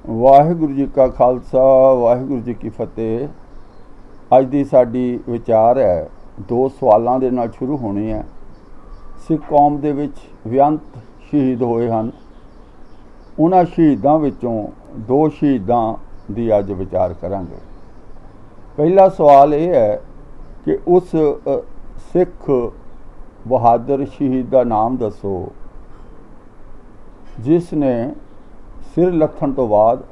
वाहिगुरु जी का खालसा वाहिगुरु जी की फतेह। अज की साडी विचार है दो सवालों के नाल शुरू होनी है। सिख कौम दे विच बेअंत शहीद होए हैं। उन्हां शहीदां विचों दो शहीदां दी अज विचार करांगे। पहला सवाल यह है कि उस सिख बहादुर शहीद का नाम दसो जिसने सिर लथण तो बाद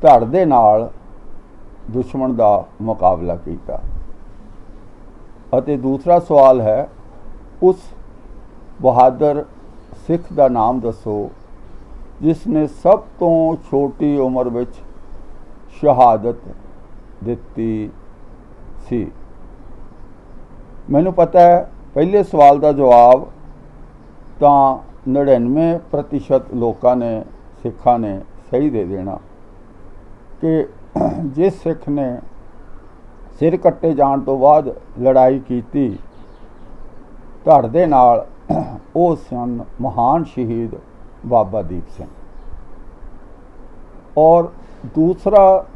धड़ दे नाल दुश्मन का मुकाबला किया। दूसरा सवाल है उस बहादुर सिख का नाम दसो जिसने सब तो छोटी उम्र विच शहादत दिती सी। मैनूं पता है पहले सवाल का जवाब तो 99% लोगों ने सिखा ने सही दे देना कि जिस सिख ने सिर कट्टे जाण तो बाद लड़ाई की धड़ दे नाल वो सन महान शहीद बाबा दीप सिंह। और दूसरा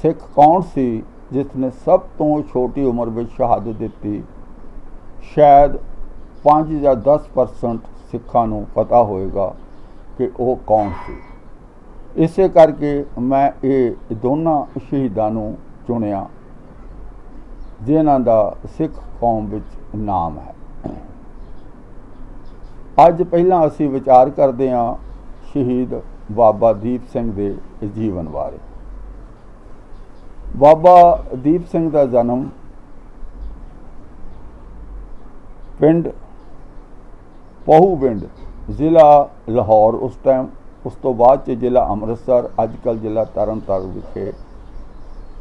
सिख कौन सी जिसने सब तो छोटी उम्र में शहादत दी? शायद 5 या 10% सिखां नूं पता होएगा कि वो कौन सी। इसे करके मैं ये दोनों शहीदां नूं चुनिया जिन्हां दा सिख कौम विच नाम है। अज पहला असी विचार करते हैं शहीद बाबा दीप सिंह दे जीवन बारे। बाबा दीप सिंह का जन्म पिंड पहूबिंड जिला लाहौर उस टाइम, उस तो बाद जिला अमृतसर अजकल जिला तरन तारण विखे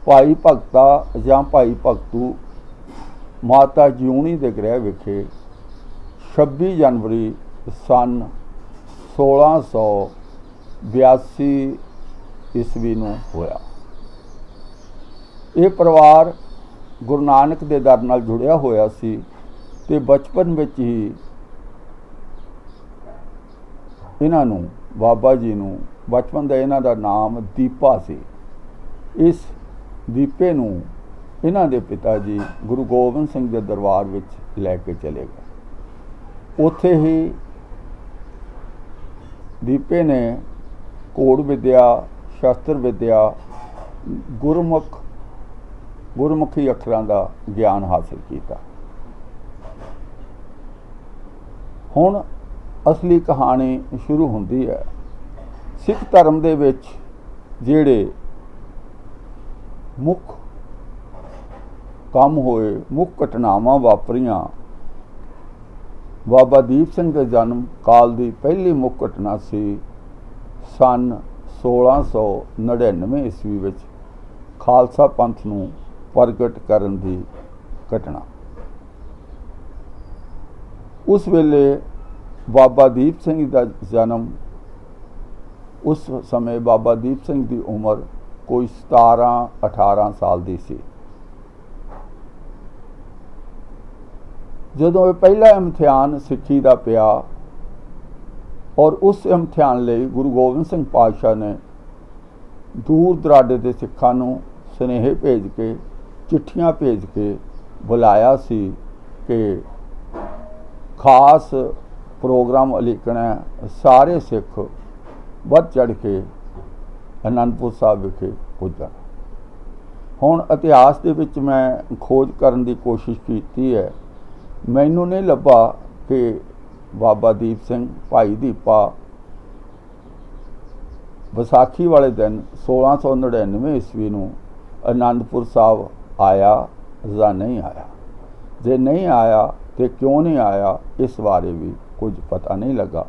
भाई भगता या भाई भगतू माता जिऊणी के गृह विखे 26 जनवरी सन 1682 ईस्वी नूं होया। ये परिवार गुरु नानक दे दर नाल जुड़िया होया सी ते बचपन विच ही इन्हां नूं बाबा जी नूं बचपन का इन्हां दा नाम दीपा सी। इस दीपे नूं इन्हां दे पिता जी गुरु गोबिंद सिंह के दरबार विच लैके चले गए। उत्थे ही दीपे ने घोड़ विद्या शस्त्र विद्या गुरमुखी अखरां का ज्ञान हासिल किया। हुण असली कहानी शुरू होंदी है। सिख धर्म दे विच जिहड़े मुख काम होए मुख घटनावां वापरियां बाबा दीप सिंह के जन्म काल की पहली मुख घटना सी सन 1699 ईस्वी विच खालसा पंथ नूं प्रगट करन दी घटना। उस वेले बाबा दीप सिंह का जन्म उस समय बाबा दीप सिंह की उम्र कोई 17-18 साल की सी। जदों पहला इम्तिहान सिक्खी का पिया और उस इम्तिहान लई गुरु गोबिंद सिंह पातशाह ने दूर दराडे के सिखां नूं सुनेहे भेज के चिट्ठियां भेज के बुलाया सी कि खास प्रोग्राम उलीकना सारे सिख बढ़ चढ़ के आनंदपुर साहब विखे पुजन। हुण इतिहास दे विच मैं खोज करन दी कोशिश की है। मैनू नहीं लभा कि बाबा दीप सिंह भाई दीपा विसाखी वाले दिन 1699 ईस्वी नूं आनंदपुर साहब आया या नहीं आया। जे नहीं आया तो क्यों नहीं आया इस बारे भी कुछ पता नहीं लगा।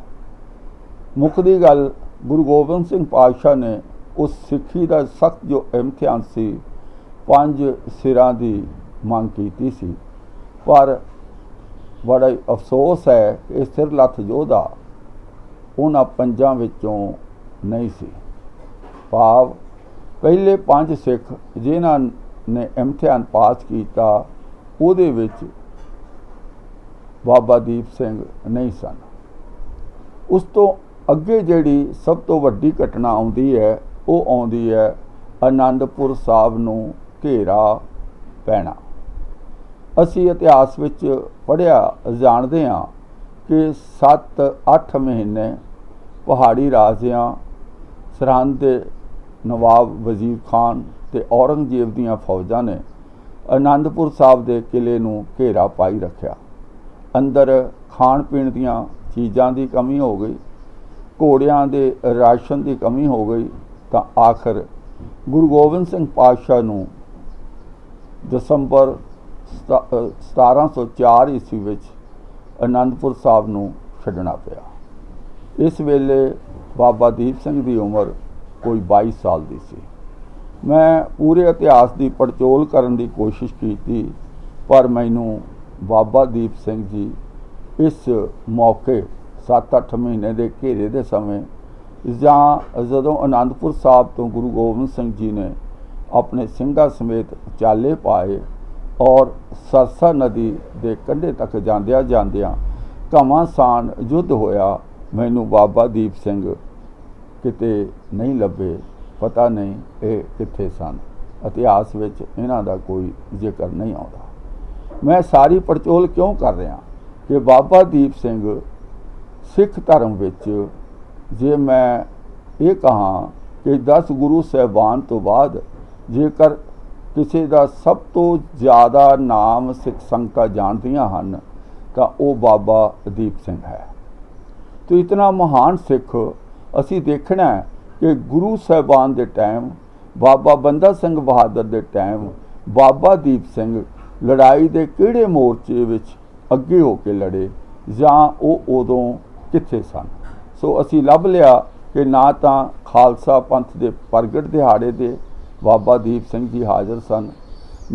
मुकदी गल गुरु गोबिंद सिंह पातशाह ने उस सिक्खी का सख्त जो इम्तिहान सी 5 सिरां की मांग की सी, पर बड़ा अफसोस है कि सिर लथ योधा उन्हां 5 विचों नहीं सी। भाव पहले 5 सिख जिन्हां ने इम्तिहान पास किया उहदे विच बाबा दीप सिंह नहीं सन। उस तो ਅੱਗੇ ਜਿਹੜੀ ਸਭ ਤੋਂ ਵੱਡੀ ਘਟਨਾ ਆਉਂਦੀ ਹੈ ਉਹ ਆਉਂਦੀ ਹੈ ਆਨੰਦਪੁਰ ਸਾਹਿਬ ਨੂੰ ਘੇਰਾ ਪੈਣਾ। ਅਸੀਂ ਇਤਿਹਾਸ ਵਿੱਚ ਪੜ੍ਹਿਆ ਜਾਣਦੇ ਹਾਂ ਕਿ 7-8 ਮਹੀਨੇ ਪਹਾੜੀ ਰਾਜਿਆਂ ਸਰਹੰਦ ਦੇ ਨਵਾਬ ਵਜ਼ੀਰ ਖਾਨ ਤੇ ਔਰੰਗਜ਼ੇਬ ਦੀਆਂ ਫੌਜਾਂ ਨੇ ਆਨੰਦਪੁਰ ਸਾਹਿਬ ਦੇ ਕਿਲੇ ਨੂੰ ਘੇਰਾ ਪਾਈ ਰੱਖਿਆ। ਅੰਦਰ ਖਾਣ ਪੀਣ ਦੀਆਂ ਚੀਜ਼ਾਂ ਦੀ ਕਮੀ ਹੋ ਗਈ, ਘੋੜਿਆਂ ਦੇ ਰਾਸ਼ਨ ਦੀ ਕਮੀ ਹੋ ਗਈ। ਤਾਂ ਆਖਰ ਗੁਰੂ ਗੋਬਿੰਦ ਸਿੰਘ ਪਾਤਸ਼ਾਹ ਨੂੰ ਦਸੰਬਰ 1704 ਈਸਵੀ ਵਿੱਚ ਆਨੰਦਪੁਰ ਸਾਹਿਬ ਨੂੰ ਛੱਡਣਾ ਪਿਆ। ਇਸ ਵੇਲੇ ਬਾਬਾ ਦੀਪ ਸਿੰਘ ਦੀ ਉਮਰ ਕੋਈ 22 ਸਾਲ ਦੀ ਸੀ। ਮੈਂ ਪੂਰੇ ਇਤਿਹਾਸ ਦੀ ਪੜਚੋਲ ਕਰਨ ਦੀ ਕੋਸ਼ਿਸ਼ ਕੀਤੀ, ਪਰ ਮੈਨੂੰ ਬਾਬਾ ਦੀਪ ਸਿੰਘ ਜੀ ਇਸ ਮੌਕੇ 7-8 ਮਹੀਨੇ ਦੇ ਘੇਰੇ ਦੇ ਸਮੇਂ ਜਾਂ ਜਦੋਂ ਆਨੰਦਪੁਰ ਸਾਹਿਬ ਤੋਂ ਗੁਰੂ ਗੋਬਿੰਦ ਸਿੰਘ ਜੀ ਨੇ ਆਪਣੇ ਸਿੰਘਾਂ ਸਮੇਤ ਚਾਲੇ ਪਾਏ ਔਰ ਸਰਸਾ ਨਦੀ ਦੇ ਕੰਢੇ ਤੱਕ ਜਾਂਦਿਆਂ ਘਮਾਸਾਨ ਯੁੱਧ ਹੋਇਆ, ਮੈਨੂੰ ਬਾਬਾ ਦੀਪ ਸਿੰਘ ਕਿਤੇ ਨਹੀਂ ਲੱਭੇ। ਪਤਾ ਨਹੀਂ ਇਹ ਕਿੱਥੇ ਸਨ। ਇਤਿਹਾਸ ਵਿੱਚ ਇਹਨਾਂ ਦਾ ਕੋਈ ਜ਼ਿਕਰ ਨਹੀਂ ਆਉਂਦਾ। ਮੈਂ ਸਾਰੀ ਪੜਚੋਲ ਕਿਉਂ ਕਰ ਰਿਹਾ ਕਿ ਬਾਬਾ ਦੀਪ ਸਿੰਘ ਸਿੱਖ ਧਰਮ ਵਿੱਚ, ਜੇ ਮੈਂ ਇਹ ਕਹਾਂ ਕਿ 10 ਗੁਰੂ ਸਾਹਿਬਾਨ ਤੋਂ ਬਾਅਦ ਜੇਕਰ ਕਿਸੇ ਦਾ ਸਭ ਤੋਂ ਜ਼ਿਆਦਾ ਨਾਮ ਸਿੱਖ ਸੰਗਤਾਂ ਜਾਣਦੀਆਂ ਹਨ ਤਾਂ ਉਹ ਬਾਬਾ ਦੀਪ ਸਿੰਘ ਹੈ। तो इतना महान सिख असी देखना है कि गुरु साहबान के टाइम, बाबा बंदा सिंह बहादुर के टाइम बाबा दीप सिंह लड़ाई के किहड़े मोर्चे विच अगे होके लड़े जां वो उदों कित्थे सन। सो असी लभ लिया कि ना तो खालसा पंथ के प्रगट दिहाड़े दे बाबा दीप सिंह जी हाज़र सन,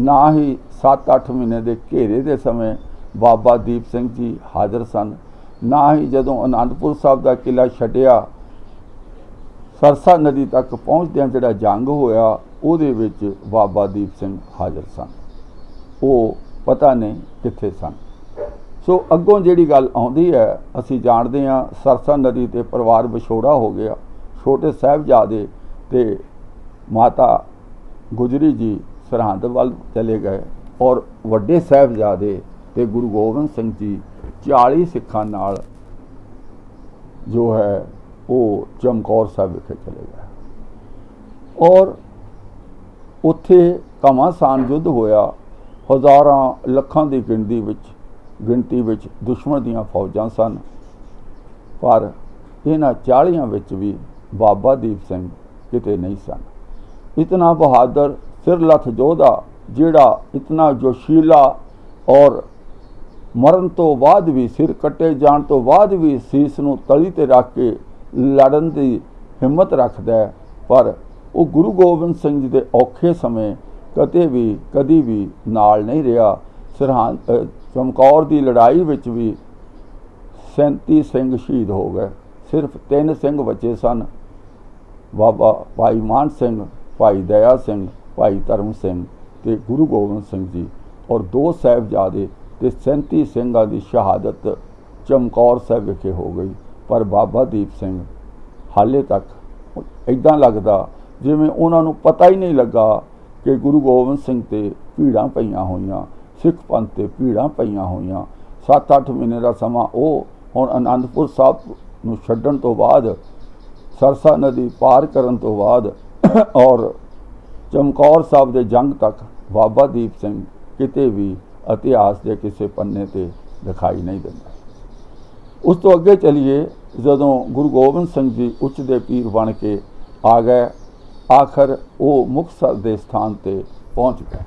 ना ही 7-8 महीने के घेरे के समय बाबा दीप सिंह जी हाज़र सन, ना ही जदों आनंदपुर साहब का किला छड्डिया सरसा नदी तक पहुँचदियां जिहड़ा जंग होया उहदे विच बाबा दीप सिंह हाज़र सन। वो पता नहीं कित्थे सन। सो अगों जिहड़ी गल आउंदी है असी जाणदे हां सरसा नदी ते परिवार विछोड़ा हो गया। छोटे साहिबजादे ते माता गुजरी जी सरहंद वल चले गए और वड्डे साहिबजादे ते गुरु गोबिंद सिंह जी 40 सिखां नाल जो है वो चमकौर साहब विखे चले गए और उत्थे घमासान युद्ध होया। हज़ारां लखां की गिणती विच दुश्मन दीयां फौजां सन, पर इन्हां 40 विच भी बाबा दीप सिंह किते नहीं सन। इतना बहादुर सिरलथ योधा जिहड़ा इतना जोशीला और मरण तो बाद भी सिर कट्टे जाण तो बाद भी सीस नूं तली ते रख के लड़न की हिम्मत रखदा है, पर वो गुरु गोबिंद सिंह जी के औखे समय कदी भी नाल नहीं रहा। सरहंद चमकौर की लड़ाई विच भी 37 सिंह शहीद हो गए, सिर्फ 3 सिंह बचे सन, बाबा भाई मान सिंह, भाई दया सिंह, भाई धर्म सिंह ते गुरु गोबिंद सिंह जी, और 2 साहिबजादे ते 37 सिंघां की शहादत चमकौर साहब विखे हो गई। पर बाबा दीप सिंह हाले तक इदां लगदा जिवें उन्हां नूं पता ही नहीं लगा कि गुरु गोबिंद सिंह ते भीड़ां पईयां होईयां, सिख पंथ ते भीड़ां पईयां होईयां। 7-8 महीने का समा वो हुण आनंदपुर साहब नूं छड्डण तो बाद, सरसा नदी पार करन तो बाद और चमकौर साहब दे जंग तक बाबा दीप सिंह किते भी इतिहास के किसी पन्ने ते दिखाई नहीं दिंदा। उस तो अगे चलीए, जदों गुरु गोबिंद सिंह जी उच्च दे पीर बन के आ गए, आखिर वो मुक्तसर के स्थान ते पहुँच गए।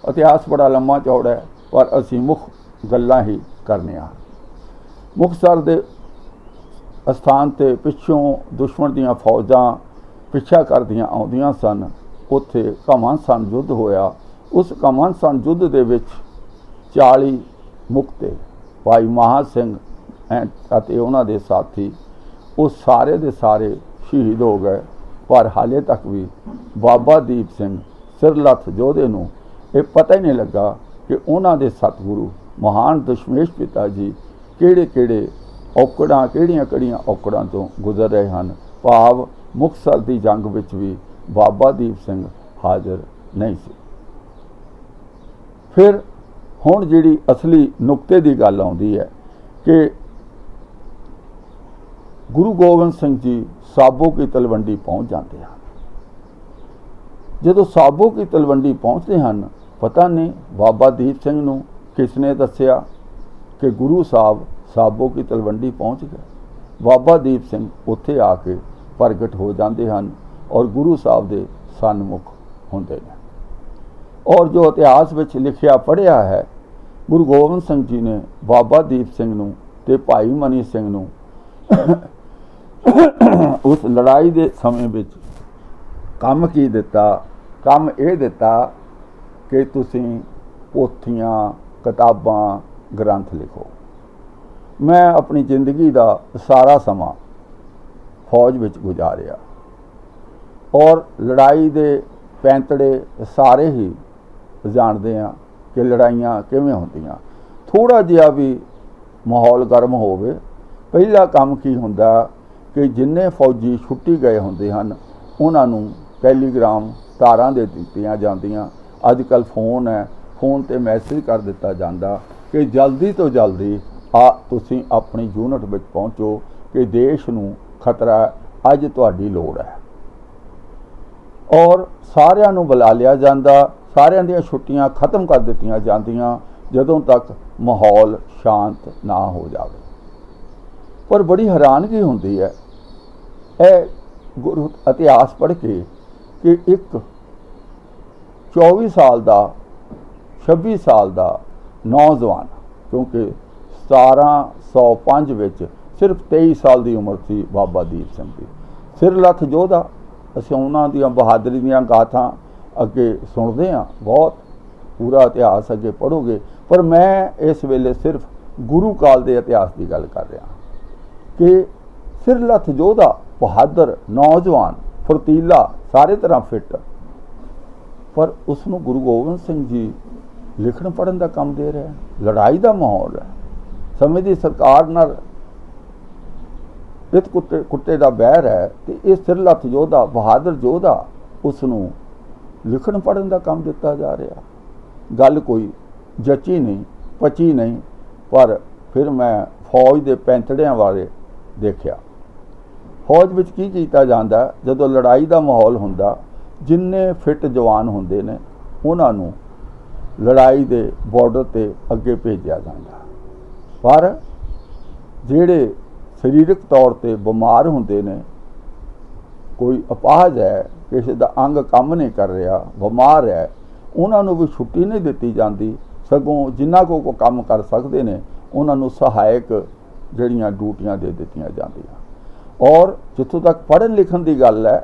इतिहास बड़ा लम्मा चौड़ा है, पर असी मुख गल्लां ही करने आ। मुक्तसर के स्थान ते पिछों दुश्मन दीयां फौजां पिछा करदियां आउंदियां सन। उत्थे घमासान युद्ध होया। उस घमासान युद्ध दे विच 40 मुक्ते भाई महा सिंह अते उन्हां दे साथी वो सारे दे सारे शहीद हो गए। पर हाले तक भी बाबा दीप सिंह सिरलथ योधे नूं ये पता ही नहीं लगा कि उन्हां दे सतगुरु महान दशमेश पिता जी किहड़े ਔਕੜਾਂ ਕਿਹੜੀਆਂ ਔਕੜਾਂ ਤੋਂ गुजर रहे हैं। भाव मुक्तसर की जंग विच भी बाबा दीप सिंह हाजिर नहीं सी। फिर हुण जिहड़ी असली नुकते की गल आउंदी है कि गुरु गोबिंद सिंह जी साबो की तलवंडी पहुँच जाते हैं। जदों साबो की तलवंडी पहुँचते हैं, पता नहीं बाबा दीप सिंह नूं किसने दस्सिया कि गुरु साहब साबो की तलवंडी पहुँच गए। बाबा दीप सिंह उत्थे आके प्रगट हो जाते हैं और गुरु साहब के सन्मुख होंदे ने। और जो इतिहास विच लिखिया पढ़िया है, गुरु गोबिंद सिंह जी ने बाबा दीप सिंह नूं ते भाई मनी सिंह नूं उस लड़ाई के समय विच काम की दिता, काम ये दिता कि तुसीं पोथियां किताबां ग्रंथ लिखो। मैं अपनी जिंदगी का सारा समा फौज विच गुजारिया और लड़ाई दे पैंतड़े सारे ही जानते हैं कि लड़ाइयाँ किवें होंदियां। थोड़ा जिहा भी माहौल गर्म होवे, पहला काम की हुंदा कि जिन्ने फौजी छुट्टी गए होंदे हन उन्हां नूं टैलीग्राम तारां दे दित्तियां जांदियां। अजकल फोन है, फोन ते मैसेज कर दिता जाता कि जल्दी तो जल्दी तुसीं अपनी यूनिट विच पहुँचो कि देश नूं खतरा अज तुहाडी लोड़ है। और सारिਆਂ ਨੂੰ बुला लिया जाता, सारिਆਂ ਦੀਆਂ छुट्टियां खत्म कर दित्तियां जांदियां जदों तक माहौल शांत ना हो जाए। पर बड़ी हैरानगी होंदी है यह गुरु इतिहास पढ़ के कि एक 24 साल का 26 साल का नौजवान, क्योंकि 1705 विच सिर्फ 23 साल की उम्र थी बाबा दीप सिंह की, सिरलथ योधा। असीं उन्हां दी बहादरी दी गाथां अगे सुनते हैं, बहुत पूरा इतिहास अगे पढ़ोगे, पर मैं इस वेले सिर्फ गुरु काल के इतिहास की गल कर रहा कि सिरलथ योधा, बहादुर नौजवान, फुर्तीला, सारे तरह फिट, पर उसनूं गुरु गोबिंद सिंह जी लिखण पढ़न का काम दे रहे हैं। लड़ाई का माहौल है, समय की सरकार नाल इत कुत्ते का बैर है, तो ये सिरलथ योधा, बहादुर योधा, उसनूं लिखण पढ़न का काम दिता जा रहा। गल कोई जची नहीं, पची नहीं। पर फिर मैं फौज के पैंतड़ियां वाले देखिया। फौज विच की कीता जांदा, जदों लड़ाई का माहौल हुंदा, जिन्ने फिट जवान हुंदे ने उन्हां नूं लड़ाई के बॉर्डर ते अगे भेजा जाता। पर जिहड़े सरीरक तौर पर बीमार होंदे ने, कोई अपाहज है, किसी का अंग काम नहीं कर रहा, बीमार है, उन्होंने भी छुट्टी नहीं दी जाती। सगों जिन्ना को काम कर सकते हैं उन्होंने सहायक जड़ियाँ ड्यूटियाँ दे दित्तियां जांदियां। और जिथों तक पढ़न लिखन की गल है,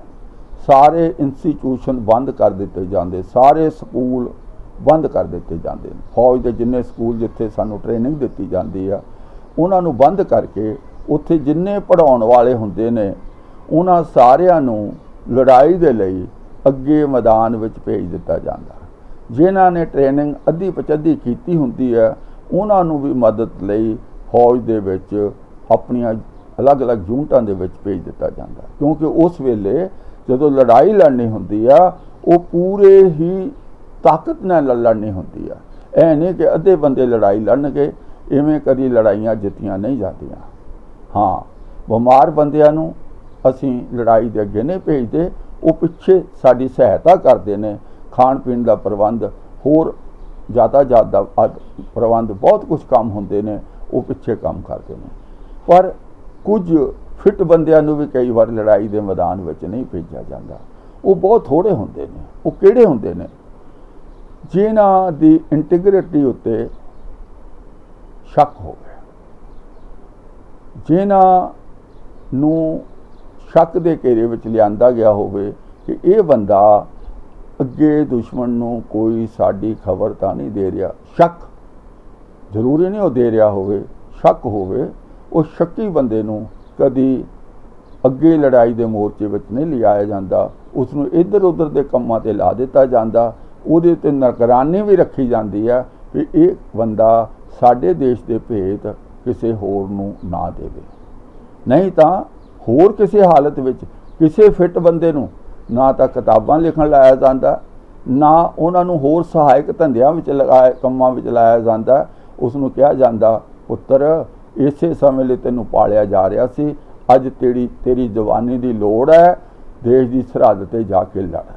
सारे इंस्टीट्यूशन बंद कर दिते जाते, सारे स्कूल बंद कर दिते जाते। फौज के जिन्ने स्कूल जिथे सानू ट्रेनिंग दी जाती है उन्होंने बंद करके उत्थे जिन्ने पढ़ाउण वाले हुंदे ने उन्हां सारिਆਂ ਨੂੰ लड़ाई दे लई अगे मैदान विच भेज दिता जाता। जिन्हां ने ट्रेनिंग अद्धी पचद्धी कीती हुंदी है उन्हां नूं भी मदद लई फौज दे विच अपनियां अलग अलग यूनिटां दे विच भेज दिता जाता। क्योंकि उस वेले जदों लड़ाई लड़नी हुंदी है वो पूरे ही ताकत नाल लड़नी हुंदी है। ऐ नहीं कि अद्धे बंदे लड़ाई लड़नगे, इवें कदी लड़ाइयां जित्तियां नहीं जांदियां। हाँ, बीमार बंदियां नूं असीं लड़ाई दे अगे नहीं भेजते, वो पिछे साडी सहायता करते हैं। खाण पीण का प्रबंध, होर यातायात का प्रबंध, बहुत कुछ काम होंदे ने, वो पिछे काम करते हैं। पर कुछ फिट बंदियां नूं भी कई बार लड़ाई के मैदान में नहीं भेजा जाता। वो बहुत थोड़े होंदे ने। वो किहड़े होंदे ने? जिन्हां दी इंटीग्रिटी उत्ते शक हो गया, जिन्हां नूं शक के घेरे विच लिआंदा गया होवे कि यह बंदा अगे दुश्मन नूं कोई साडी खबर तो नहीं दे रहा। शक जरूरी नहीं वो दे रहा होवे, शक होवे, उस शक्की बंदे नूं कदी अगे लड़ाई के मोर्चे विच नहीं लिआया जाता। उसनूं इधर उधर के कामां ते ला दिता जाता। उहदे ते निगरानी भी रखी जाती है कि एक बंदा साडे देश के भेत किसी होर नूं ना देवे। नहीं तो होर किसी हालत विच किसी फिट बंदे नूं ना तो किताबां लिखण लाया जाता, ना उन्होंने होर सहायक धंधियां विच लगाया कम्मां विच लाया जाता। उसनूं कहा जाता पुत्तर इसे समय लिए तैनूं पालिया जा रहा सी, अज तेरी जवानी की लोड़ है, देश की सरहद ते जाके लड़।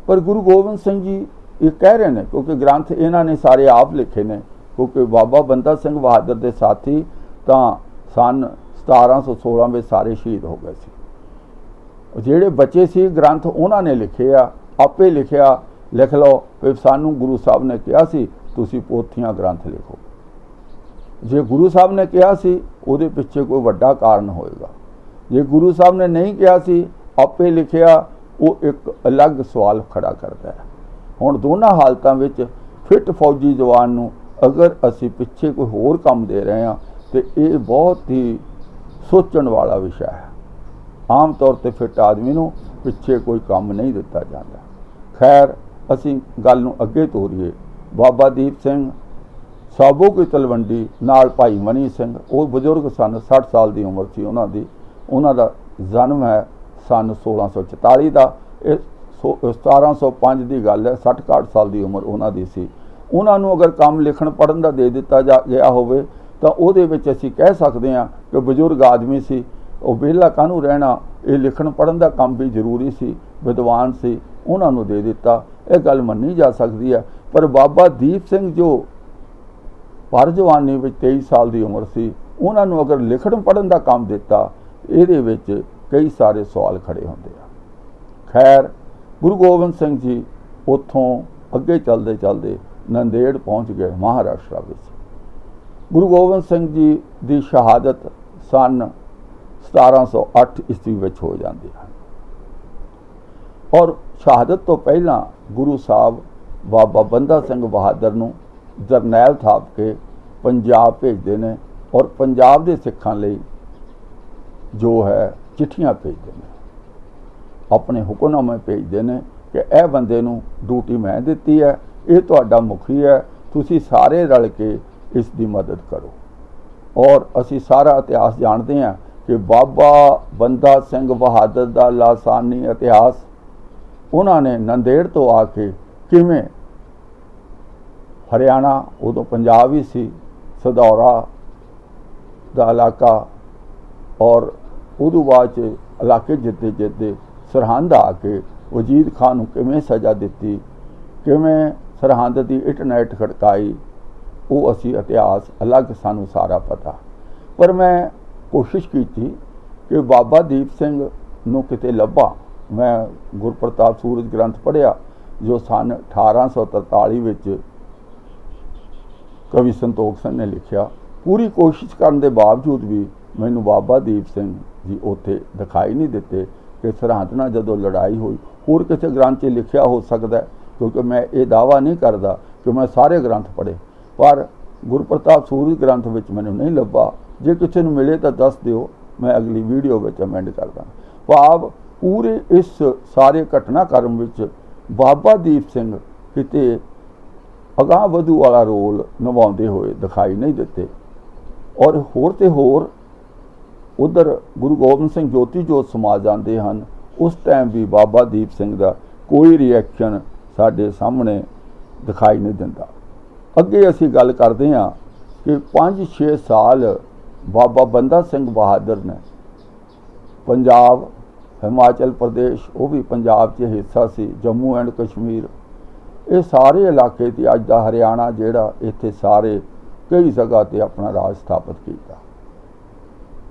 पर गुरु गोबिंद सिंह जी ये कह रहे हैं, क्योंकि ग्रंथ इन्होंने सारे आप लिखे ने, क्योंकि बाबा बंदा सिंह बहादुर के साथी तो सन 1716 में सारे शहीद हो गए सी। जेड़े बचे सी ग्रंथ उन्होंने लिखे आ, आपे लिखिया, लिख लो कि सानू गुरु साहब ने कहा सी तुसी पोथियां ग्रंथ लिखो। जे गुरु साहब ने कहा सी उहदे पिछे कोई वड्डा कारण होएगा, जे गुरु साहब ने नहीं कहा सी आपे लिखिया, वो एक अलग सवाल खड़ा करता है। हुण दोनों हालतों में फिट फौजी जवान नूं अगर असी पिछे कोई होर काम दे रहे हैं तो ये बहुत ही सोचण वाला विषय है। आम तौर पर फिट आदमी नूं पिछे कोई काम नहीं दिता जाता। खैर असी गल नूं अगे तोरीए। बाबा दीप सिंह साबो की तलवंडी नाल भाई मनी सिंह, वो बजुर्ग सन, 60 साल की उम्र थी उन्हां दा जन्म है सन 1644 का। 1705 की गल है, 60-61 साल की उम्र उन्होंने सी। उन्होंने अगर काम लिखण पढ़न का दे दिता गया होवे तो उहदे विच असीं कह सकते हैं कि बजुर्ग आदमी सी, वो वेला काहनूं रहना, ये लिखण पढ़न का काम भी जरूरी सी, विद्वान सी, उन्होंने दे दिता, यह गल मन्नी जा सकती है। पर बाबा दीप सिंह जो भर जवानी में 23 साल की उम्र सी, उन्होंने अगर लिखण पढ़न का काम दिता, इहदे विच कई सारे सवाल खड़े होंदे आ। खैर गुरु गोबिंद सिंह जी उत्थों अगे चलते चलते नंदेड़ पहुँच गए महाराष्ट्र में। गुरु गोबिंद सिंह जी की शहादत सन 1708 ईस्वी में हो जाती है। और शहादत तो पहला गुरु साहब बाबा बंदा सिंह बहादुर नूं जरनैल थाप के पंजाब भेजते हैं और पंजाब के सिखां लई जो है चिट्ठियां भेजते हैं, अपने हुक्मनामे भेजते हैं कि यह बंदे नूं ड्यूटी मैं दिती है, ये तुहाडा मुखी है, तुसी सारे रल के इसकी मदद करो। और असी सारा इतिहास जानते हैं कि बाबा बंदा सिंह बहादुर का लासानी इतिहास उन्होंने नंदेड़ तो आके किवें हरियाणा उदों पंजाब ही सी, सधौरा का इलाका, और उदों बाद इलाके जितते जितते सरहंद आके वजीद खान नूं किवें सज़ा दिती, किवें सरहंद की इट नाइट खड़काई, वो असी इतिहास अलग सानू सारा पता। पर मैं कोशिश की थी कि बाबा दीप सिंह नूं किते लभा। मैं गुरप्रताप सूरज ग्रंथ पढ़िया जो सन 1843 विच कवि संतोख सिंह ने लिखिया। पूरी कोशिश करने के बावजूद भी मैनू बाबा दीप सिंह जी उत्थे दिखाई नहीं दिते कि सरहंद नाल जदों लड़ाई हुई। होर किसी ग्रंथ 'च लिखिया हो सकता है, क्योंकि मैं ये दावा नहीं करता कि मैं सारे ग्रंथ पढ़े, पर गुरप्रताप सूरज ग्रंथ विच मैनू नहीं लभा। जे किसी नूं मिले तो दस दिओ, मैं अगली वीडियो में अमेंड करदा। भाव पूरे इस सारे घटनाक्रम विच बाबा दीप सिंह किते अगाह वधू वाला रोल निभाते हुए दिखाई नहीं दिते। और होर ते होर उधर गुरु गोबिंद सिंह ज्योति जोत समा जाते हैं, उस टाइम भी बाबा दीप सिंह का कोई रिएक्शन साडे सामने दिखाई नहीं दिंदा। अगे असी गल करते हैं कि 5-6 साल बाबा बंदा सिंह बहादुर ने पंजाब, हिमाचल प्रदेश, वो भी पंजाब च हिस्सा सी, जम्मू एंड कश्मीर, ये सारे इलाके ते अज दा हरियाणा जिहड़ा इत्थे सारे कई जगह ते अपना राज स्थापित किया।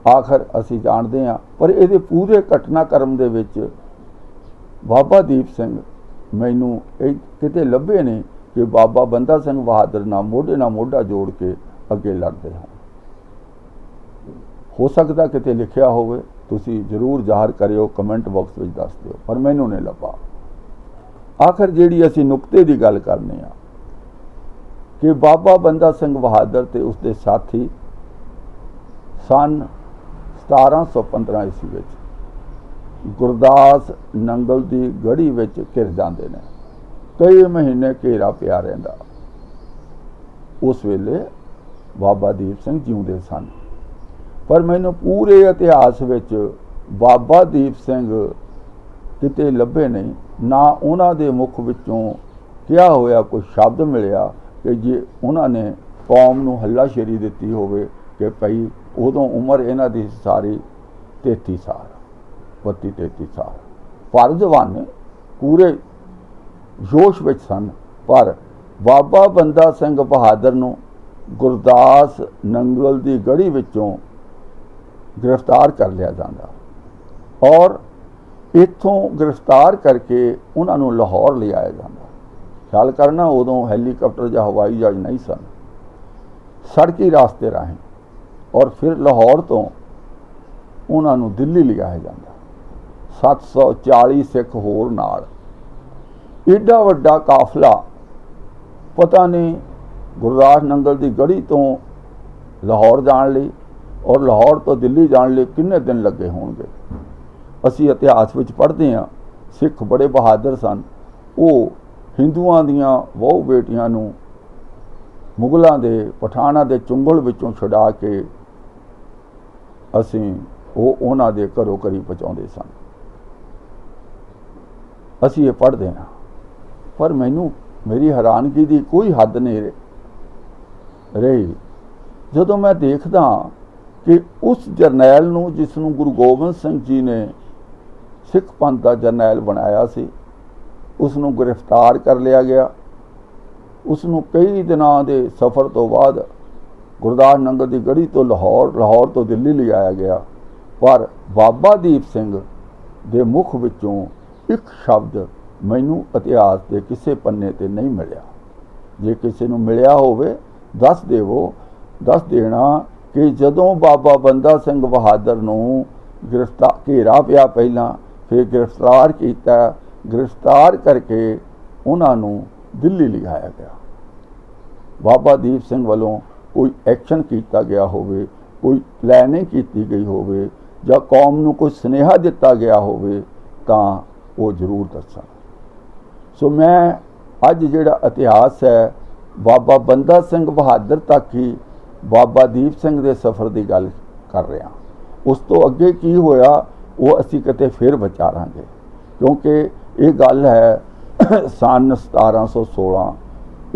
आखिर असी जानते हैं, पर ये पूरे घटनाक्रम दे विच बाबा दीप सिंह मैनू किते लभे नहीं कि बाबा बंदा सिंह बहादुर नाल मोढा जोड़ के अगे लड़ते हैं। हो सकता किते लिखिया होवे, तुसी जरूर जाहिर करियो, कमेंट बॉक्स में दस दिओ, पर मैनू नहीं लभा। आखिर जिहड़ी असी नुकते की गल करने आ कि बाबा बंदा सिंह बहादुर ते उसके साथी सन 1715 ईस्वी विच गुरदास नंगल की गढ़ी विच घिर जाते हैं। कई महीने घेरा पिया रहिंदा। उस वेले बाबा दीप सिंह जिउंदे सन। पर मैनूं पूरे इतिहास विच बाबा दीप सिंह किते लभे नहीं, ना उन्हां दे मुख विचों किहा होया कोई शब्द मिलिया कि जे उन्होंने कौम नूं हल्लाशेरी दित्ती होवे कि भई उदों उम्र इन्हां दी सारी 33 साल 32-33 साल, पर जवाने पूरे जोश विच सन। पर बाबा बंदा सिंह बहादुर नूं गुरदास नंगल की गढ़ी विचों गिरफ्तार कर लिया जाता और इत्थों गिरफ्तार करके उन्होंने लाहौर ले आया जाता। ख्याल करना उदों हैलीकॉप्टर या हवाई जहाज नहीं सन, सड़की रास्ते राहें, और फिर लाहौर तो उन्होंने दिल्ली लियाया जाता 740 सिख होर नाल। एडा वड्डा काफला पता नहीं गुरदास नंगल की गढ़ी तो लाहौर जाने लई और लाहौर तो दिल्ली जाने लई किन्ने दिन लगे होणगे। असी इतिहास विच पढ़ते हैं सिख बड़े बहादुर सन, वो हिंदुआं दियां बहु बेटियां नूं मुगलों के पठाणा के चुंगल विचों छुड़ा के असी उन्हां दे घरों घरी पहुँचाते सन। असी ये पढ़ते हैं, पर मैनू मेरी हैरानगी की कोई हद नहीं रही जदों मैं देखदा कि उस जरनैल नूं जिसनूं गुरु गोबिंद सिंह जी ने सिख पंथ का जरनैल बनाया सी, उसनूं गिरफ्तार कर लिया गया। उसनूं कई दिनों के सफ़र तो बाद गुरदास नंगल की गढ़ी तो लाहौर तो दिल्ली ले आया गया। पर बाबा दीप सिंह के मुख विचों एक शब्द मैनू इतिहास के किसी पन्ने ते नहीं मिलिया। जे किसी नूं मिलिया होवे दस देना कि जदों बाबा बंदा सिंह बहादुर नूं घेरा पिया, पहला फिर गिरफ्तार किया, गिरफ्तार करके उन्होंने दिल्ली लिआया गया। बाबा दीप सिंह वालों कोई एक्शन किया गया होवे, कोई प्लैनिंग की गई होवे या कौम नूं कोई सुनेहा दिता गया होवे तां वो जरूर दसन। सो मैं अज जिहड़ा इतिहास है बाबा बंदा सिंह बहादुर तक ही बाबा दीप सिंह के सफ़र की गल कर रहा। उस तो अगे की होया वो असी किते फिर विचारांगे, क्योंकि ये गल है सन 1716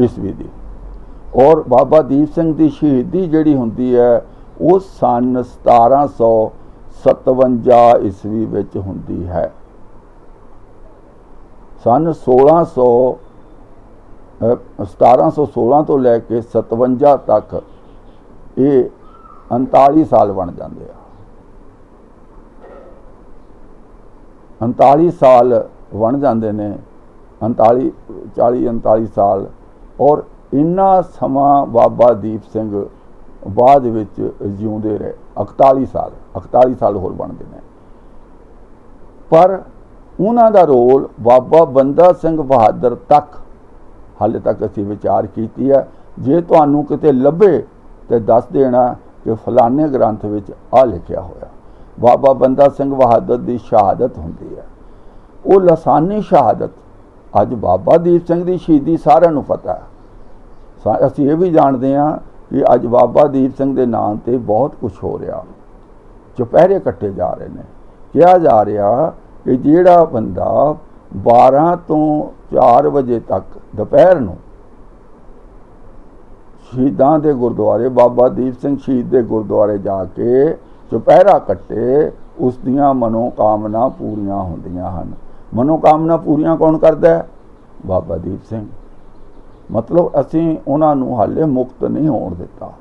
ईस्वी की, और बाबा दीप सिंह की शहीदी जिहड़ी हुंदी है वो सन 1757 ईस्वी विच हुंदी है। सन 1716 तो लैके 57 तक ये 39 साल बन जाते हैं। 39 साल बन जाते हैं, 39 साल। और इन्ना समा बाबा दीप सिंह बाद विच जिउंदे रहे 41 साल होर बनते हैं। पर उन्हां दा रोल बाबा बंदा सिंह बहादुर तक हाले तक असी विचार की है। जे तुहानूं किते लभे तो दस देना कि फलाने ग्रंथ विच आ लिखिया होया। बाबा बंदा सिंह बहादुर की शहादत हुंदी है, वो लसानी शहादत। अज बाबा दीप सिंह की शहीदी सारिਆਂ नूं पता है। असी ये भी जानते हैं कि अज बाबा दीप सिंह के नाम से बहुत कुछ हो रहा, चुपहरे कट्टे जा रहे हैं। कहा जा रहा कि जिहड़ा बंदा 12 तो 4 बजे तक दोपहर नूं शहीदां दे गुरुद्वारे बाबा दीप सिंह शहीद के गुरुद्वारे जाके चुपहरा कट्टे, उस दियां मनोकामना पूरियां होंदियां हन। मनोकामना पूरियां कौन करदा है? बाबा दीप सिंह। मतलब असीं उन्हां नूं हाले मुक्त नहीं होण दिता,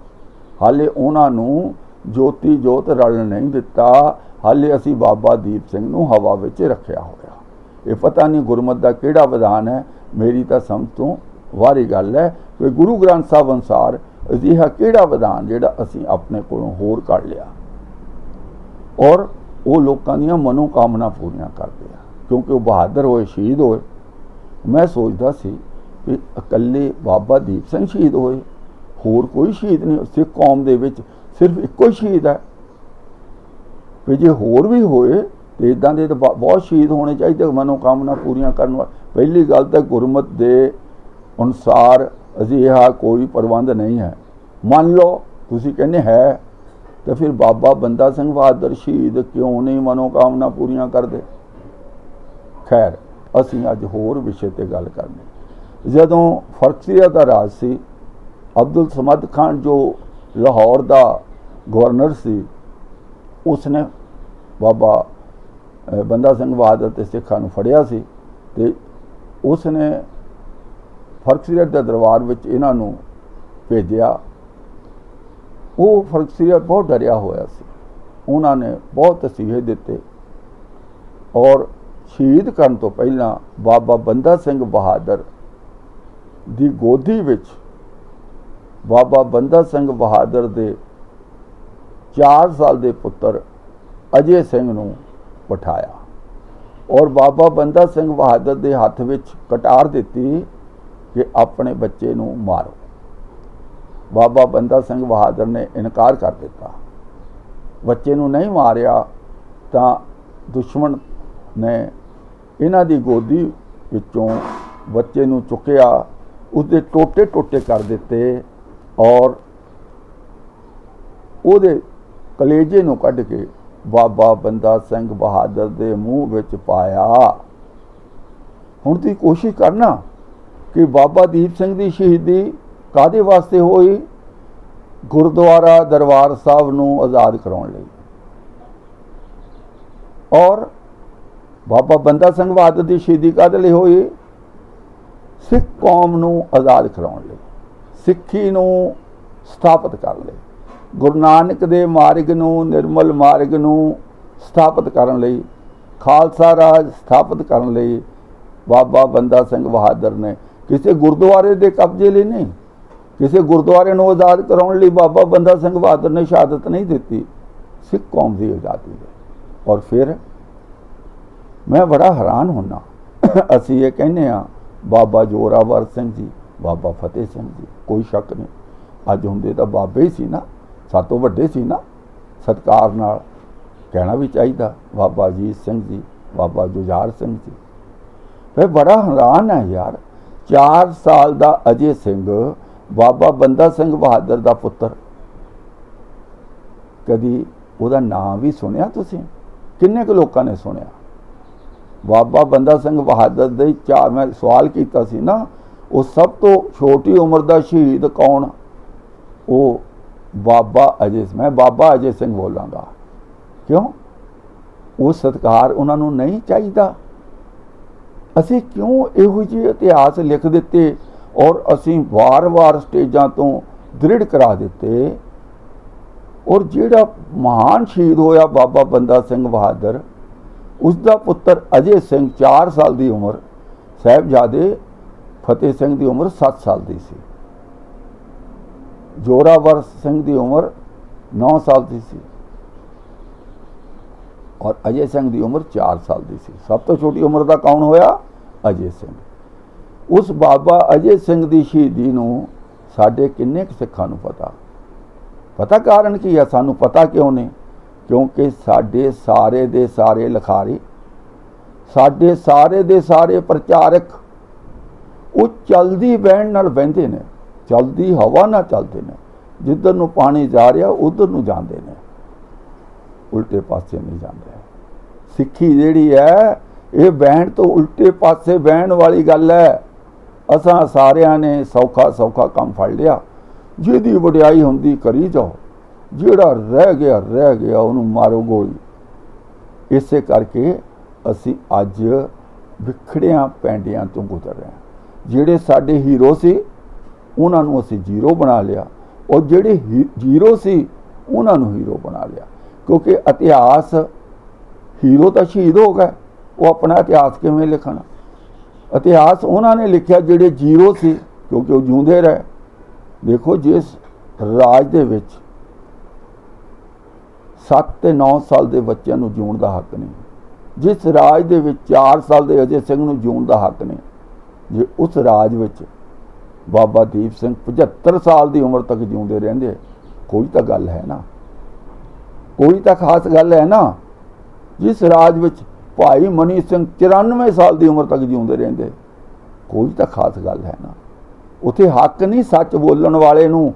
हाले उन्हां नूं ज्योति जोत रलण नहीं दिता, हाले असी बाबा दीप सिंह नूं हवा विच रखिया होया। ये पता नहीं गुरमत का किहड़ा विधान है, मेरी तो समझ तो वारी गल है कि गुरु ग्रंथ साहब अनुसार अजिहा किहड़ा विधान जिहड़ा असी अपने कोलों होर कढ लिया और वो लोगों दी मनोकामना पूरियां करते हैं, क्योंकि वो बहादुर होए, शहीद होए। मैं सोचता सी कि इकल्ले बाबा दीप सिंह शहीद होए, होर कोई शहीद नहीं। सिख कौम दे विच सिर्फ इक्को शहीद है। भी जे होर भी होए तो इदां दे तो बहुत शहीद होने चाहिए मनोकामना पूरियां करने वाले। पहली गल तो गुरमत के अनुसार अजिहा कोई प्रबंध नहीं है। मान लो तुसीं कहने है तो फिर बाबा बंदा सिंह बहादुर शहीद क्यों नहीं मनोकामना पूरियां करते। खैर असीं अज होर विषय ते गल करनी। जदों फर्कसीया दा राज सी, अब्दुल समद खान जो लाहौर दा गवर्नर सी, उसने बाबा बंदा सिंह बहादुर ते सिखां नूं फड़िया सी ते उसने फर्कसीया दे दरबार विच इन्हां नूं भेजिया। वो फर्कसीया बहुत डरिया होया सी। उन्होंने बहुत तसीहे दिते और शहीद करन तो पहला बाबा बंदा सिंह बहादुर दी गोदी विच बाबा बंदा सिंह बहादुर दे 4 साल दे पुत्र अजय सिंह नूं बिठाया और बाबा बंदा सिंह बहादुर दे हत्थ विच कटार दिती कि अपने बच्चे नूं मारो। बाबा बंदा सिंह बहादुर ने इनकार कर दिता। बच्चे नूं नहीं मारिया तां दुश्मन ने इन्हां दी गोदी विचों बच्चे नूं चुकिया, उसदे टोटे टोटे कर दिते और उहदे कलेजे नूं कढ के बाबा बंदा सिंह बहादुर दे मूँह विच पाया। हुण तुसीं कोशिश करना कि बाबा दीप सिंह दी शहीदी कादे वास्ते होई? गुरुद्वारा दरबार साहब नूं आज़ाद कराउण लई। और बाबा बंदा सिंह बहादुर दी शहीदी कादे लई होई? सिख कौम नूं आज़ाद कराउण लई, सिक्खी नूं स्थापित करन लई, गुरु नानक दे मार्ग नूं, निर्मल मार्ग नूं स्थापित करन लई, खालसा राज स्थापित करन लई बाबा बंदा सिंह बहादुर ने किसी गुरुद्वारे दे कब्जे लई नहीं, किसी गुरुद्वारे नूं आज़ाद कराउण लई बाबा बंदा सिंह बहादुर ने शहादत नहीं दी, सिख कौम की आज़ादी लई। और फिर मैं बड़ा हैरान होना, असीं ये कहने आ बाबा जोरावर सिंह जी, बाबा फतेह सिंह जी, कोई शक नहीं अज हुंदे तां बाबे ही सी ना, सातों वड्डे सी ना, सत्कार नाल कहना भी चाहिए। बाबा अजीत सिंह जी, बाबा जुझार सिंह जी। मैं बड़ा हैरान है यार, 4 साल दा अजय सिंह बाबा बंदा सिंह बहादुर दा पुत्र, कदी उहदा नाम भी सुनिया तुसीं? किन्ने क लोकां ने सुनिया? बाबा बंदा सिंह बहादुर दे 4 मैं सवाल कीता सी ना, वो सब तो छोटी उम्र दा शहीद कौन? वो बाबा अजय। मैं बाबा अजय सिंह बोलांगा, क्यों? वो सत्कार उन्होंने नहीं चाहिए। असी क्यों इहो ਜਿਹੇ इतिहास लिख दिते और असी वार वार स्टेजां तो दृढ़ करा दिते। और जिहड़ा महान शहीद होया बाबा बंदा सिंह बहादुर, उसका पुत्र अजय सिंह 4 साल की उम्र, साहिबजादे फतेह सिंह की उम्र 7 साल की सी, जोरावर सिंह की उम्र 9 साल की सी और अजय सिंह की उम्र 4 साल की सी। सब तो छोटी उम्र का कौन होया? अजय सिंह। उस बाबा अजय सिंह की शहीदी नूं साडे किन्ने सिखां नूं पता कारण की है? सानू पता क्यों नहीं? क्योंकि साडे सारे दे सारे लिखारी, साडे सारे दे सारे प्रचारक वो चलदी बहन नाल बहिंदे ने, चलदी हवा नाल चलदे ने। जिधर नूं पानी जा रहा उधर नूं जांदे ने, उल्टे पासे नहीं जाते। सिक्खी जिहड़ी है ये बहन तो उल्टे पासे बहन वाली गल है। असां सारियां ने सौखा सौखा काम फड़ लिया, जिहदी वडियाई हुंदी करी जाओ, जिहड़ा रह गया उन्होंने मारो गोली। इसे करके असी अज विखड़िया पैंडियां तो गुजर रहे हैं। जिहड़े साडे हीरो सी उन्होंने असी जीरो बना लिया और जिहड़े जीरो सी उन्होंने हीरो बना लिया। क्योंकि इतिहास, हीरो तो शहीद हो गए, वो अपना इतिहास किवें लिखना? इतिहास उन्होंने लिखा जिहड़े जीरो सी, क्योंकि वो जिउंदे रहे। देखो जिस राज दे विच 7 ते 9 साल के बच्चों को जीवन का हक नहीं, जिस राज दे विच 4 साल के अजय सिंह को जीवन का हक नहीं, जे उस राज विच बाबा दीप सिंह 75 साल की उम्र तक जीउंदे रहिंदे, कोई तो गल है ना, कोई तो खास गल है ना। जिस राज विच भाई मनी सिंह 94 साल की उम्र तक जीउंदे रहिंदे, कोई तो खास गल है ना। उत्थे हक नहीं सच बोलण वाले नूं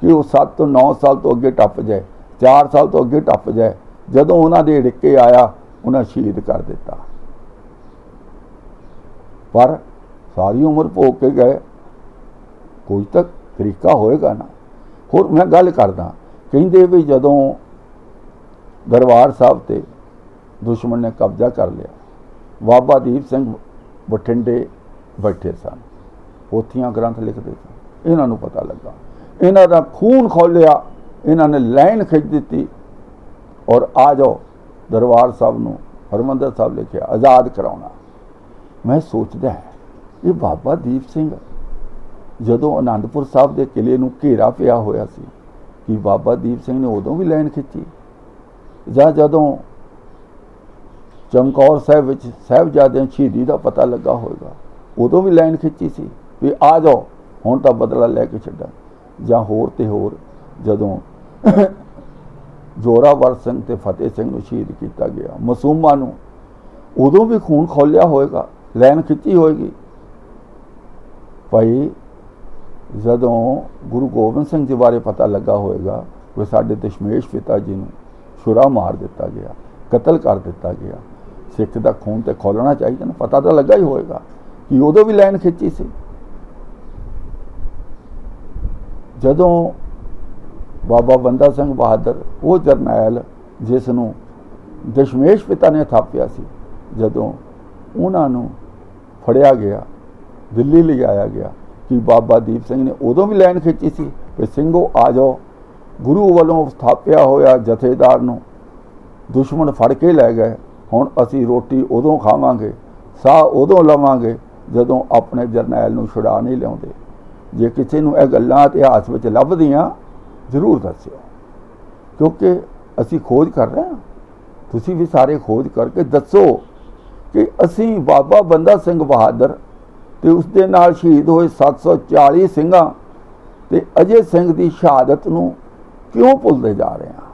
कि वो 7 ਤੋਂ 9 साल तो अगे टप जाए, 4 साल तो अगे टप जाए। जदों उन्हां दे ढिक्के आया उन्हें शहीद कर दिता, पर सारी उम्र भोग के गए। कोई तो तरीका होएगा ना। होर मैं गल करदा, कहिंदे भी जदों दरबार साहब ते दुश्मन ने कब्जा कर लिया, बाबा दीप सिंह बठिंडे बैठे सन, पोथियां ग्रंथ लिखते सन। इन्हां नूं पता लगा, इन्हां दा खून खोलिया, इन्हां ने लाइन खिंच दी और आ जाओ दरबार साहब नूं हरमंदर साहब लिखिया आज़ाद कराउणा। मैं सोचदा है ये बाबा दीप सिंह जदों आनंदपुर साहब के किले नूं घेरा पिया होया सी कि बाबा दीप सिंह ने उदों भी लाइन खिंची, जां जदों चमकौर साहिब विच साहिबजादियां शहीदी का पता लगा होएगा उदों भी लाइन खिंची सी भी आ जाओ हुण तां बदला लैके छड्डां, जां होर ते होर जदों जोरावर सिंह ते फतेह सिंह नूं शहीद किया गया, मासूमा नूं उदों भी खून खोलिया होएगा, लाइन खिंची होएगी। भाई जदों गुरु गोबिंद सिंह जी बारे पता लगा होएगा कि साडे दशमेश पिता जी नूं छुरा मार दिता गया, कतल कर दिता गया, सिख दा खून ते खोलना चाहिए ना, पता तो लगा ही होएगा कि उदों भी लाइन खिंची सी। जदों बाबा बंदा सिंह बहादुर वो जरनैल जिसनूं दशमेश पिता ने थापिया सी, जदों उन्हां नूं फड़िया गया, दिल्ली ले आया गया कि बाबा दीप सिंह ने उदों भी लाइन खिंची सी कि ਸਿੰਘੋ आ जाओ, गुरु वालों स्थापिया होया जथेदार नूं दुश्मन फड़ के लै गए, हुण असीं रोटी उदों खावांगे, साह उदों लवांगे जदों अपने जरनैल नूं छुड़ा नहीं लिआउंदे। जे किसी नूं इह गल्लां इतिहास विच लभदियां जरूर दस्सिओ, क्योंकि असीं खोज कर रहे हैं, तुसीं भी सारे खोज करके दसो कि असीं बाबा बंदा सिंह बहादुर ते उस दे नाल शहीद होए 740 ਸਿੰਘਾਂ ते अजय सिंह की शहादत नूं क्यों भुलते जा रहे हैं।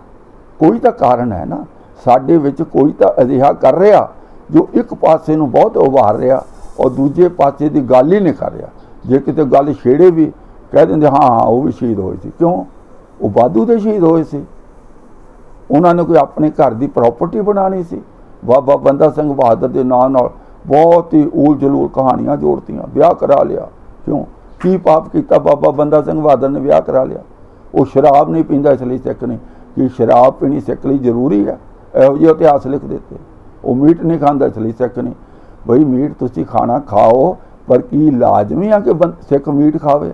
कोई तो कारण है ना, साडे विच कोई तो अजिहा कर रहा जो एक पासे नूं बहुत उभार रहा और दूजे पासे की गल ही नहीं कर रहा। जे किते गल छेड़े भी कह देंगे हाँ हाँ वो भी शहीद होए सी, क्यों वो वाधू दे शहीद होए सी, उन्होंने कोई अपने घर की प्रॉपर्टी बनानी सी। बाबा बंदा सिंह बहादुर के नाम नाल बहुत ही ऊल जलूल कहानियां जोड़तियां, ब्याह करा लिया, क्यों की पाप किया बाबा बंदा सिंह बहादुर ने ब्याह करा लिया। वो शराब नहीं पींदा इसलिए सिख नहीं, कि शराब पीनी सिख लिए जरूरी है, इहो जिहे इतिहास लिख देते। वो मीट नहीं खाता इसलिए सिख नहीं, बई मीट तुसीं खाना खाओ पर की लाजमी है कि सिख मीट खावे।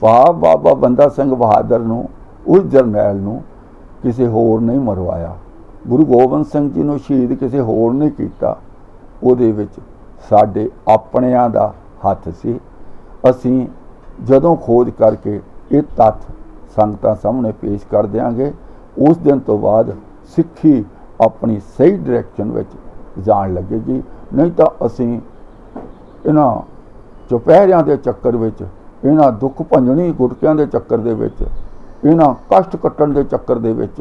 पाप बाबा बंदा सिंह बहादुर नूं उस जरनैल नूं किसी होर नहीं मरवाया, गुरु गोबिंद सिंह जी नूं शहीद किसी होर नहीं कीता, उहदे विच साडे अपणिਆਂ दा हथ सी। असीं जदों खोज करके ये तत्थ संगतां सामने पेश कर देंगे, उस दिन तो बाद सिੱਖੀ अपनी सही डायरैक्शन विच जाण लगेगी। नहीं तो असीं इन्हां चुपहरियां दे चक्कर विच, इन्हां दुख भंजनी गुटकियां दे चक्कर दे विच, इन्हां कष्ट कट्टण दे चक्कर दे विच,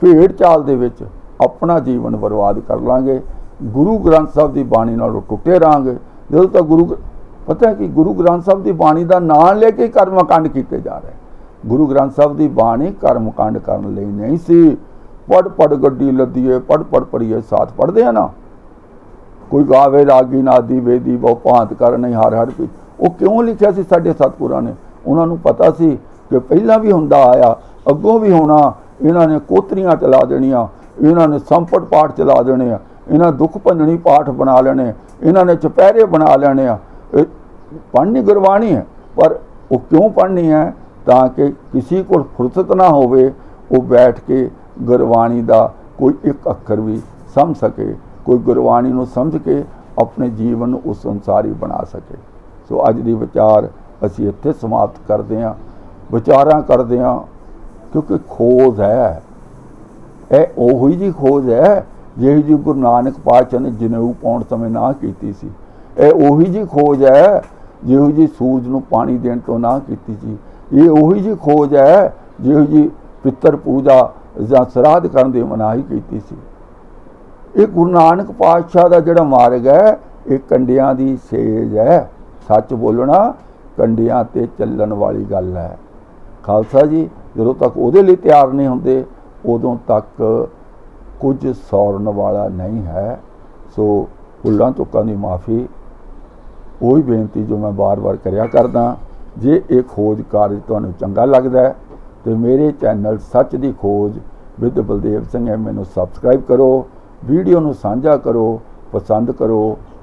भेड़ चाल दे विच अपना जीवन बर्बाद कर लांगे। गुरु ग्रंथ साहब की बाणी नालों टुटे रहांगे। जदों तक गुरु पता है कि गुरु ग्रंथ साहब की बाणी का नाम लेके कर्मकांड किए जा रहे। गुरु ग्रंथ साहब की बाणी कर्मकांड करने लई नहीं सी। पढ़ पढ़ गड्डी लदीए, पढ़ पढ़ पढ़िए, साथ पढ़ते हैं ना। कोई गावे रागी नादी वेदी बहु भांत कर नहीं हर हर पी, वो क्यों लिखा सी साडे सतपुरां ने? उन्होंने पता सी कि पहला भी हुंदा आया, अगों भी होना। इन्हां ने कोतरियां चला देनियां, इन्हां ने संपट पाठ चला देने, इन्हां दुख भंजनी पाठ बना लेने, इन्हां ने चुपहरे बना लेने। पढ़नी गुरबाणी है, पर वो क्यों पढ़नी है? ताकि किसी को फुर्सत ना होवे, वो बैठ के गुरबाणी का कोई एक अखर भी समझ सके, कोई गुरबाणी नूं समझ के अपने जीवन नूं उस संसारी बना सके। सो अज दी विचार असीं इत्थे समाप्त करते हैं, विचारां करते हैं, क्योंकि खोज है, यह ओही जी खोज है जिही जी गुरु नानक पातशाह ने जनेऊ पाउण समय ना कीती सी। यह ओही जी खोज है जिहो जी सूरज नूं पानी देण तो ना कीती सी। ये ओही जी खोज है जिहो जी पितर पूजा जां श्राद्ध करन दी मनाही कीती सी। ये गुरु नानक पातशाह दा जिहड़ा मार्ग है, ये कंडियां दी सेज है। सच बोलना कंडियां ते चलण वाली गल है। ਖਾਲਸਾ ਜੀ ਜਦੋਂ ਤੱਕ ਉਹਦੇ ਲਈ ਤਿਆਰ ਨਹੀਂ ਹੁੰਦੇ ਉਦੋਂ ਤੱਕ ਕੁਝ ਸੌਰਨ ਵਾਲਾ ਨਹੀਂ ਹੈ। ਸੋ ਭੁੱਲਾਂ ਚੁੱਕਾਂ ਦੀ ਮਾफ़ी। ਉਹੀ ਬੇਨਤੀ ਜੋ ਮੈਂ ਬਾਰ-ਬਾਰ ਕਰਿਆ ਕਰਦਾ, ਜੇ ਇਹ ਖੋਜ ਕਾਰਜ ਤੁਹਾਨੂੰ ਚੰਗਾ ਲੱਗਦਾ ਹੈ तो मेरे चैनल सच दी खोज विद बलदेव सिंह एम नूं सबसक्राइब करो, वीडियो नूं साझा करो, पसंद करो।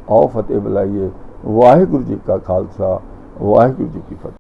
आओ फतेह बुलाइए। वाहिगुरू जी का खालसा, वाहिगुरू जी की फतेह।